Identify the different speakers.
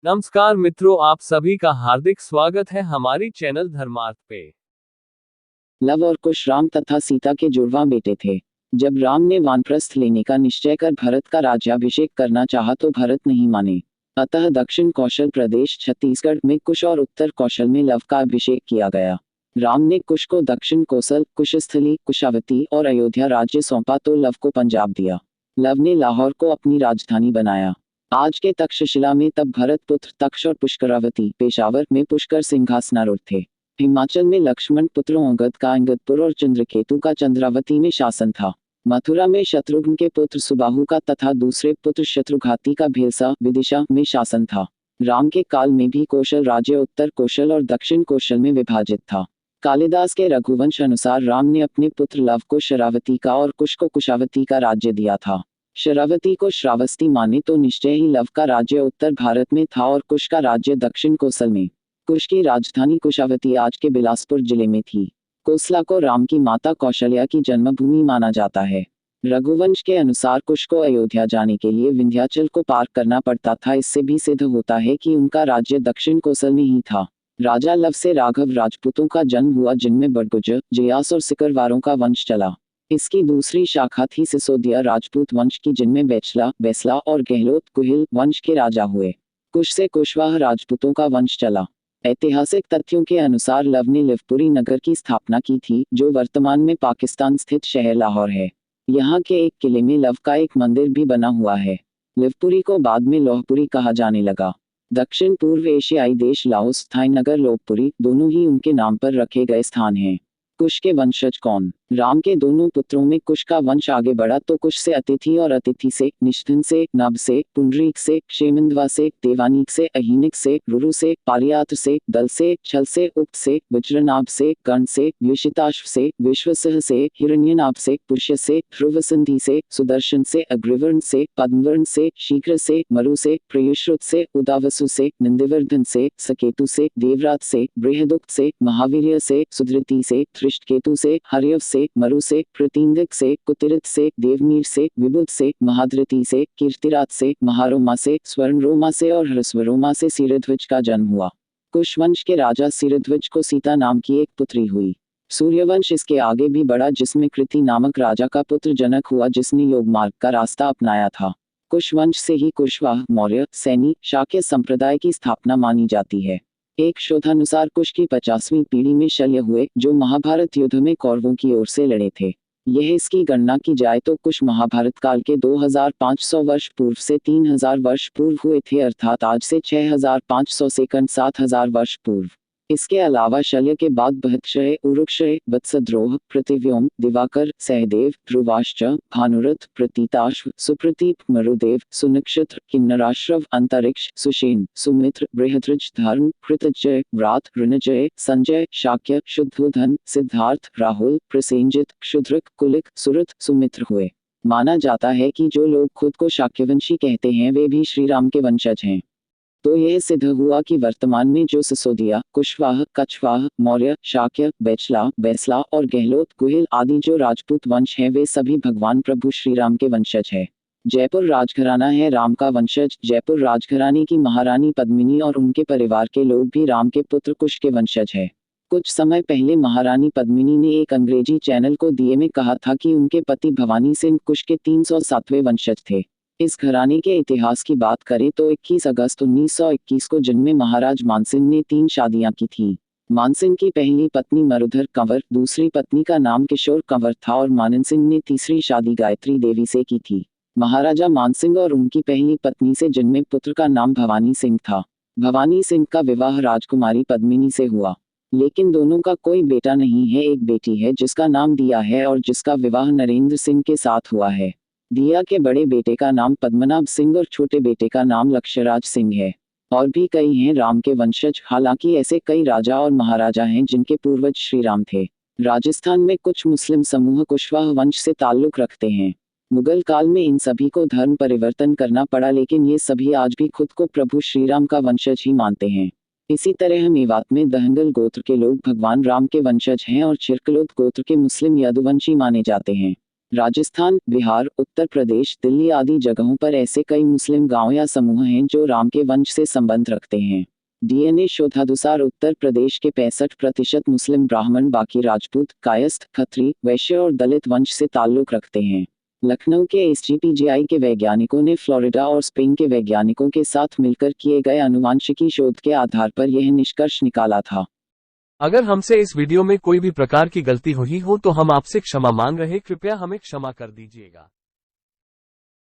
Speaker 1: नमस्कार मित्रों, आप सभी का हार्दिक स्वागत है हमारी चैनल धर्मार्थ पे।
Speaker 2: लव और कुश राम तथा सीता के जुड़वां बेटे थे। जब राम ने वानप्रस्थ लेने का निश्चय कर भरत का राज्याभिषेक करना चाहा तो भरत नहीं माने। अतः दक्षिण कौशल प्रदेश छत्तीसगढ़ में कुश और उत्तर कौशल में लव का अभिषेक किया गया। राम ने कुश को दक्षिण कोसल, कुशस्थली, कुशावती और अयोध्या राज्य सौंपा तो लव को पंजाब दिया। लव ने लाहौर को अपनी राजधानी बनाया। आज के तक्षशिला में तब भरत पुत्र तक्ष और पुष्करावती पेशावर में पुष्कर सिंहासनारूढ़ थे। हिमाचल में लक्ष्मण पुत्रों अंगद का अंगदपुर और चंद्रकेतु का चंद्रावती में शासन था। मथुरा में शत्रुघ्न के पुत्र सुबाहु का तथा दूसरे पुत्र शत्रुघाती का भेलसा विदिशा में शासन था। राम के काल में भी कौशल राज्य उत्तर कौशल और दक्षिण कौशल में विभाजित था। कालिदास के रघुवंश अनुसार राम ने अपने पुत्र लव को शरावती का और कुश को कुशावती का राज्य दिया था। शरावती को श्रावस्ती माने तो निश्चय ही लव का राज्य उत्तर भारत में था और कुश का राज्य दक्षिण कौशल में। कुश की राजधानी कुशावती आज के बिलासपुर जिले में थी। कोसला को राम की माता कौशल्या की जन्मभूमि माना जाता है। रघुवंश के अनुसार कुश को अयोध्या जाने के लिए विंध्याचल को पार करना पड़ता था। इससे भी सिद्ध होता है कि उनका राज्य दक्षिण कौशल में ही था। राजा लव से राघव राजपूतों का जन्म हुआ जिनमें बड़गुज, जयास और सिकरवारों का वंश चला। इसकी दूसरी शाखा थी सिसोदिया राजपूत वंश की जिनमें बेचला, बेसला और गहलोत कुहिल वंश के राजा हुए। कुश से कुशवाह राजपूतों का वंश चला। ऐतिहासिक तथ्यों के अनुसार लव ने लिवपुरी नगर की स्थापना की थी, जो वर्तमान में पाकिस्तान स्थित शहर लाहौर है। यहाँ के एक किले में लव का एक मंदिर भी बना हुआ है। लिवपुरी को बाद में लोहपुरी कहा जाने लगा। दक्षिण पूर्व एशियाई देश लाओस, थाई नगर लोहपुरी दोनों ही उनके नाम पर रखे गए स्थान हैं। कुश के वंशज कौन? राम के दोनों पुत्रों में कुश का वंश आगे बढ़ा तो कुश से अतिथि और अतिथि से, निष्ठिन से, नभ से, पुंडरीक से, क्षेमिंद्वा से, देवानीक से, अहीनिक से, रुरु से, पारियात्र से, दल से, छल से, उक्त से, वज्रनाभ से, गण से, व्युषिताश्व से, विश्वसह से, हिरण्यनाभ से, पुष्य से, ध्रुवसंधि से, सुदर्शन से, अग्रवर्ण से, पद्मवर्ण से, शीघ्र से, मरु से, प्रयुश्रुत से, उदावसु से, नंदिवर्धन से, सकेतु से, देवरात से, बृहदुक्त से, महावीर्य से, सुधृति से, धृष्टकेतु से, हर्यव से, मरु से, प्रतींदक से, कुतिरथ से, देवमीर से, विबुध से, महाधृति से, कीर्तिरात से, महारोमा से, स्वर्णरोमा से और ह्रस्वरोमा से सीरध्वज का जन्म हुआ। कुश वंश के राजा सीरध्वज को सीता नाम की एक पुत्री हुई। सूर्यवंश इसके आगे भी बढ़ा जिसमें कृति नामक राजा का पुत्र जनक हुआ जिसने योग मार्ग का रास्ता अपनाया था। कुश वंश से ही कुशवाह, मौर्य, सैनी, शाक्य संप्रदाय की स्थापना मानी जाती है। एक शोधानुसार कुश की 50वीं पीढ़ी में शल्य हुए, जो महाभारत युद्ध में कौरवों की ओर से लड़े थे। यह इसकी गणना की जाए तो कुश महाभारत काल के 2500 वर्ष पूर्व से 3000 वर्ष पूर्व हुए थे, अर्थात आज से 6500 से 7000 वर्ष पूर्व। इसके अलावा शल्य के बाद बृहत्क्षय, उरुक्षय, वत्सद्रोह, प्रतिव्योम, दिवाकर, सहदेव, ध्रुवाश्च, भानुरथ, प्रतीताश्व, सुप्रतीप, मरुदेव, सुनक्षत्र, किन्नराश्रव, अंतरिक्ष, सुषेण, सुमित्र, बृहद्रज, धर्म, कृतजय, व्रात, ऋणजय, संजय, शाक्य, शुद्धोधन, सिद्धार्थ, राहुल, प्रसेनजित, क्षुद्रक, कुलिक, सुरथ, सुमित्र हुए। माना जाता है कि जो लोग खुद को शाक्यवंशी कहते हैं वे भी श्रीराम के वंशज हैं। तो यह सिद्ध हुआ कि वर्तमान में जो सिसोदिया, कुशवाह, कछवाह, मौर्य, शाक्य, बेचला, बैसला और गहलोत कुहिल आदि जो राजपूत वंश हैं वे सभी भगवान प्रभु श्रीराम के वंशज हैं। जयपुर राजघराना है राम का वंशज। जयपुर राजघराने की महारानी पद्मिनी और उनके परिवार के लोग भी राम के पुत्र कुश के वंशज हैं। कुछ समय पहले महारानी पद्मिनी ने एक अंग्रेजी चैनल को दिए में कहा था कि उनके पति भवानी सिंह कुश के 307वें वंशज थे। इस घराने के इतिहास की बात करें तो 21 अगस्त 1921 को जिनमें महाराज मानसिंह ने 3 शादियां की थीं। मानसिंह की पहली पत्नी मरुधर कंवर, दूसरी पत्नी का नाम किशोर कंवर था और मानन सिंह ने तीसरी शादी गायत्री देवी से की थी। महाराजा मानसिंह और उनकी पहली पत्नी से जन्मे पुत्र का नाम भवानी सिंह था। भवानी सिंह का विवाह राजकुमारी पद्मिनी से हुआ, लेकिन दोनों का कोई बेटा नहीं है। एक बेटी है जिसका नाम दिया है और जिसका विवाह नरेंद्र सिंह के साथ हुआ है। दिया के बड़े बेटे का नाम पद्मनाभ सिंह और छोटे बेटे का नाम लक्ष्यराज सिंह है। और भी कई हैं राम के वंशज। हालांकि ऐसे कई राजा और महाराजा हैं जिनके पूर्वज श्री राम थे। राजस्थान में कुछ मुस्लिम समूह कुशवाह वंश से ताल्लुक रखते हैं। मुगल काल में इन सभी को धर्म परिवर्तन करना पड़ा, लेकिन ये सभी आज भी खुद को प्रभु श्री राम का वंशज ही मानते हैं। इसी तरह मेवात में दहंगल गोत्र के लोग भगवान राम के वंशज हैं और चिरकलोत गोत्र के मुस्लिम यदुवंशी माने जाते हैं। राजस्थान, बिहार, उत्तर प्रदेश, दिल्ली आदि जगहों पर ऐसे कई मुस्लिम गांव या समूह हैं जो राम के वंश से संबंध रखते हैं। डीएनए शोधानुसार उत्तर प्रदेश के 65% मुस्लिम ब्राह्मण बाकी राजपूत, कायस्थ, खत्री, वैश्य और दलित वंश से ताल्लुक रखते हैं। लखनऊ के एसजीपीजीआई के वैज्ञानिकों ने फ्लोरिडा और स्पेन के वैज्ञानिकों के साथ मिलकर किए गए आनुवांशिकी शोध के आधार पर यह निष्कर्ष निकाला था।
Speaker 1: अगर हमसे इस वीडियो में कोई भी प्रकार की गलती हुई हो तो हम आपसे क्षमा मांग रहे, कृपया हमें क्षमा कर दीजिएगा।